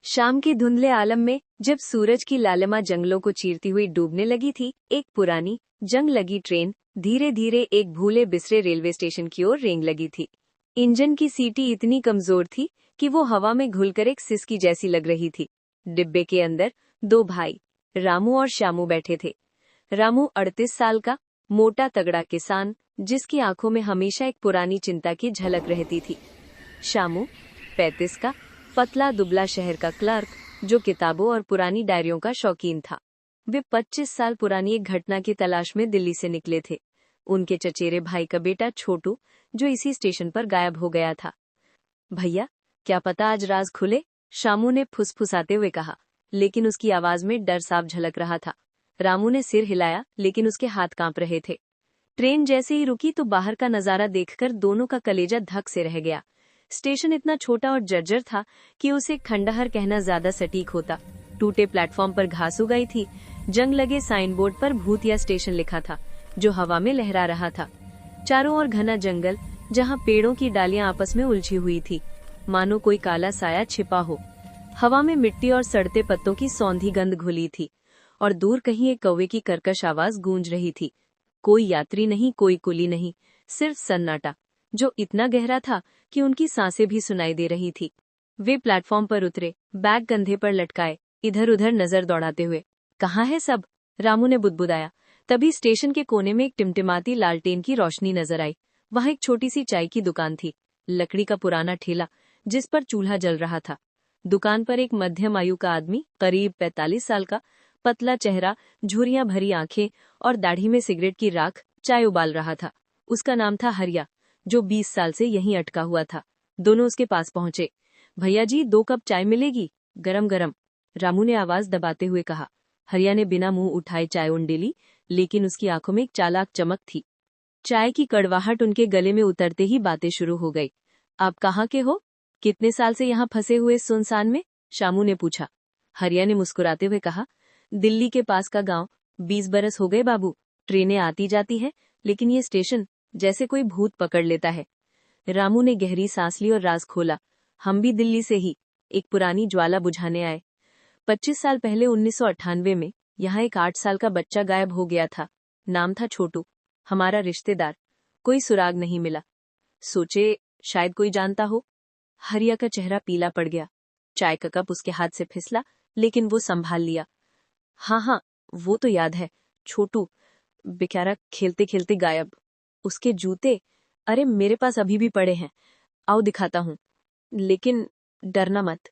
शाम के धुंधले आलम में जब सूरज की लालिमा जंगलों को चीरती हुई डूबने लगी थी, एक पुरानी जंग लगी ट्रेन धीरे धीरे एक भूले बिसरे रेलवे स्टेशन की ओर रेंग लगी थी। इंजन की सीटी इतनी कमजोर थी कि वो हवा में घुलकर एक सिसकी जैसी लग रही थी। डिब्बे के अंदर दो भाई रामू और श्यामू बैठे थे। रामू 38 साल का मोटा तगड़ा किसान, जिसकी आंखों में हमेशा एक पुरानी चिंता की झलक रहती थी। श्यामू 35 का पतला दुबला शहर का क्लर्क, जो किताबों और पुरानी डायरियों का शौकीन था। वे 25 साल पुरानी एक घटना की तलाश में दिल्ली से निकले थे। उनके चचेरे भाई का बेटा छोटू, जो इसी स्टेशन पर गायब हो गया था। भैया, क्या पता आज राज खुले, श्यामू ने फुसफुसाते हुए कहा, लेकिन उसकी आवाज में डर साफ झलक रहा था। रामू ने सिर हिलाया, लेकिन उसके हाथ कांप रहे थे। ट्रेन जैसे ही रुकी तो बाहर का नजारा देखकर दोनों का कलेजा धक से रह गया। स्टेशन इतना छोटा और जर्जर था कि उसे खंडहर कहना ज्यादा सटीक होता। टूटे प्लेटफॉर्म पर घास उगाई थी। जंग लगे साइन बोर्ड पर भूतिया स्टेशन लिखा था, जो हवा में लहरा रहा था। चारों ओर घना जंगल, जहां पेड़ों की डालियां आपस में उलझी हुई थी, मानो कोई काला साया छिपा हो। हवा में मिट्टी और सड़ते पत्तों की सौंधी गंध घुली थी, और दूर कहीं एक कौवे की कर्कश आवाज गूंज रही थी। कोई यात्री नहीं, कोई कुली नहीं, सिर्फ सन्नाटा, जो इतना गहरा था कि उनकी सांसें भी सुनाई दे रही थी। वे प्लेटफॉर्म पर उतरे, बैग कंधे पर लटकाए, इधर उधर नजर दौड़ाते हुए। कहाँ है सब? रामू ने बुदबुदाया। तभी स्टेशन के कोने में एक टिमटिमाती लालटेन की रोशनी नजर आई। वहां एक छोटी सी चाय की दुकान थी, लकड़ी का पुराना ठेला जिस पर चूल्हा जल रहा था। दुकान पर एक मध्यम आयु का आदमी, करीब 45 साल का, पतला चेहरा, झुर्रियां भरी आंखें और दाढ़ी में सिगरेट की राख, चाय उबाल रहा था। उसका नाम था हरिया, जो 20 साल से यहीं अटका हुआ था। दोनों उसके पास पहुंचे। भैया जी, 2 कप चाय मिलेगी, गरम गरम, रामू ने आवाज दबाते हुए कहा। हरिया ने बिना मुंह उठाए चाय उंडेली, लेकिन उसकी आंखों में एक चालाक चमक थी। चाय की कड़वाहट उनके गले में उतरते ही बातें शुरू हो गई। आप कहाँ के हो? कितने साल से यहाँ फंसे हुए सुनसान में? श्यामू ने पूछा। हरिया ने मुस्कुराते हुए कहा, दिल्ली के पास का गांव। 20 बरस हो गए बाबू। ट्रेनें आती जाती है, लेकिन ये स्टेशन जैसे कोई भूत पकड़ लेता है। रामू ने गहरी सांस ली और राज खोला। हम भी दिल्ली से ही एक पुरानी ज्वाला बुझाने आए। 25 साल पहले 1998 में यहाँ एक 8 साल का बच्चा गायब हो गया था। नाम था छोटू, हमारा रिश्तेदार। कोई सुराग नहीं मिला। सोचे शायद कोई जानता हो। हरिया का चेहरा पीला पड़ गया। चाय का कप उसके हाथ से फिसला, लेकिन वो संभाल लिया। हाँ, वो तो याद है। छोटू बेचारा खेलते खेलते गायब। उसके जूते, अरे मेरे पास अभी भी पड़े हैं, आओ दिखाता हूँ। लेकिन डरना मत।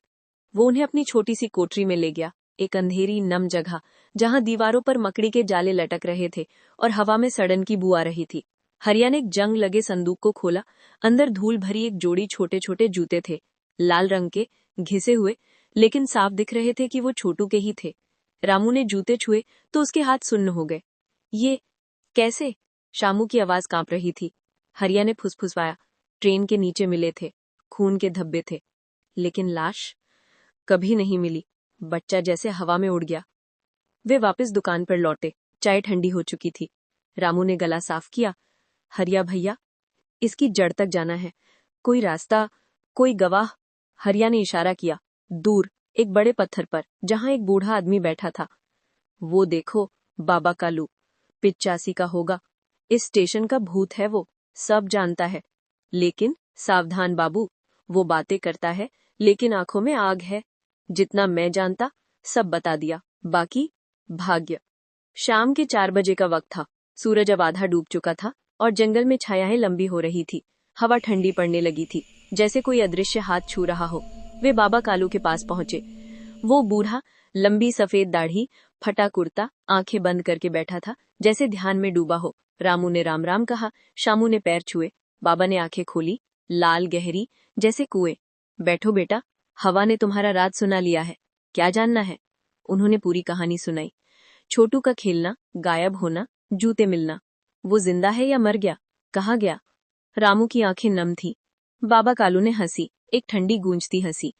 वो उन्हें अपनी छोटी सी कोठरी में ले गया, एक अंधेरी नम जगह, जहां दीवारों पर मकड़ी के जाले लटक रहे थे और हवा में सड़न की बू आ रही थी। हरिया ने एक जंग लगे संदूक को खोला। अंदर धूल भरी एक जोड़ी छोटे छोटे जूते थे, लाल रंग के, घिसे हुए, लेकिन साफ दिख रहे थे कि वो छोटू के ही थे। रामू ने जूते छुए तो उसके हाथ सुन्न हो गए। ये कैसे? श्यामू की आवाज कांप रही थी। हरिया ने फुसफुसवाया। ट्रेन के नीचे मिले थे, खून के धब्बे थे, लेकिन लाश कभी नहीं मिली। बच्चा जैसे हवा में उड़ गया। वे वापस दुकान पर लौटे। चाय ठंडी हो चुकी थी। रामू ने गला साफ किया। हरिया भैया, इसकी जड़ तक जाना है। कोई रास्ता, कोई गवाह? हरिया ने इशारा किया, दूर एक बड़े पत्थर पर, जहां एक बूढ़ा आदमी बैठा था। वो देखो, बाबा कालू, 85 का होगा। इस स्टेशन का भूत है वो, सब जानता है। लेकिन सावधान बाबू, वो बातें करता है, लेकिन आंखों में आग है। जितना मैं जानता सब बता दिया, बाकी भाग्य। शाम के 4 बजे का वक्त था। सूरज अब आधा डूब चुका था और जंगल में छायाएं लंबी हो रही थी। हवा ठंडी पड़ने लगी थी, जैसे कोई अदृश्य हाथ छू रहा हो। वे बाबा कालू के पास पहुंचे। वो बूढ़ा, लंबी सफेद दाढ़ी, फटा कुर्ता, आंखें बंद करके बैठा था, जैसे ध्यान में डूबा हो। रामू ने राम राम कहा। श्यामू ने पैर छुए। बाबा ने आंखें खोली, लाल गहरी, जैसे कुएं। बैठो बेटा, हवा ने तुम्हारा राज सुना लिया है। क्या जानना है? उन्होंने पूरी कहानी सुनाई। छोटू का खेलना, गायब होना, जूते मिलना। वो जिंदा है या मर गया? कहाँ गया? रामू की आंखें नम थी। बाबा कालू ने हंसी, एक ठंडी गूंजती हंसी।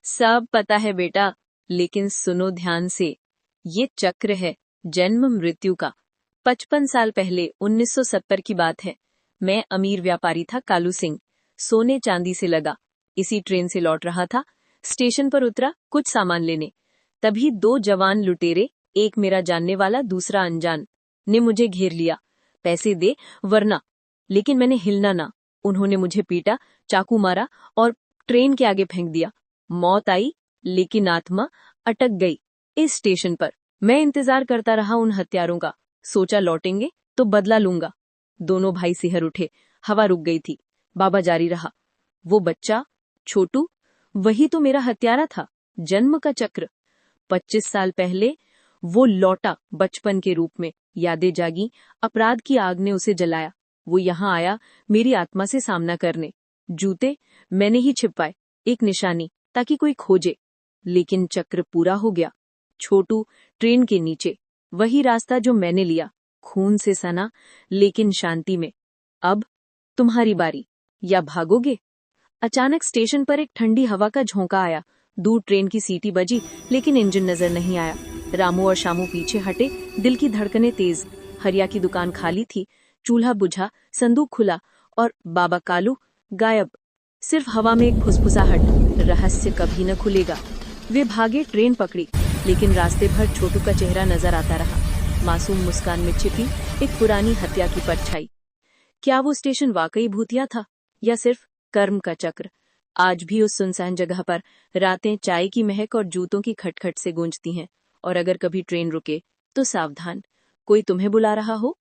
सब पता है बेटा, लेकिन सुनो ध्यान से। ये चक्र है जन्म मृत्यु का। 55 साल पहले 1970 की बात है। मैं अमीर व्यापारी था कालू सिंह, सोने चांदी से लगा। इसी ट्रेन से लौट रहा था। स्टेशन पर उतरा कुछ सामान लेने। तभी 2 जवान लुटेरे, एक मेरा जानने वाला दूसरा अनजान, ने मुझे घेर लिया। पैसे दे वरना। लेकिन मैंने हिलना ना। उन्होंने मुझे पीटा, चाकू मारा और ट्रेन के आगे फेंक दिया। मौत आई लेकिन आत्मा अटक गई इस स्टेशन पर। मैं इंतजार करता रहा उन हत्यारों का। सोचा लौटेंगे तो बदला लूंगा। दोनों भाई सिहर उठे। हवा रुक गई थी। बाबा जारी रहा। वो बच्चा छोटू, वही तो मेरा हत्यारा था। जन्म का चक्र। 25 साल पहले वो लौटा बचपन के रूप में। यादें जागी, अपराध की आग ने उसे जलाया। वो यहाँ आया मेरी आत्मा से सामना करने। जूते मैंने ही छिपाए, एक निशानी, ताकि कोई खोजे। लेकिन चक्र पूरा हो गया। छोटू ट्रेन के नीचे, वही रास्ता जो मैंने लिया, खून से सना लेकिन शांति में। अब तुम्हारी बारी, या भागोगे? अचानक स्टेशन पर एक ठंडी हवा का झोंका आया। दूर ट्रेन की सीटी बजी लेकिन इंजन नजर नहीं आया। रामू और शामू पीछे हटे, दिल की धड़कनें तेज। हरिया की दुकान खाली थी, चूल्हा बुझा, संदूक खुला और बाबा कालू गायब। सिर्फ हवा में एक फुसफुसाहट, रहस्य कभी न खुलेगा। वे भागे, ट्रेन पकड़ी, लेकिन रास्ते भर छोटू का चेहरा नजर आता रहा, मासूम मुस्कान में छिपी एक पुरानी हत्या की परछाई। क्या वो स्टेशन वाकई भूतिया था या सिर्फ कर्म का चक्र? आज भी उस सुनसान जगह पर रातें चाय की महक और जूतों की खटखट से गूंजती हैं। और अगर कभी ट्रेन रुके तो सावधान, कोई तुम्हें बुला रहा हो।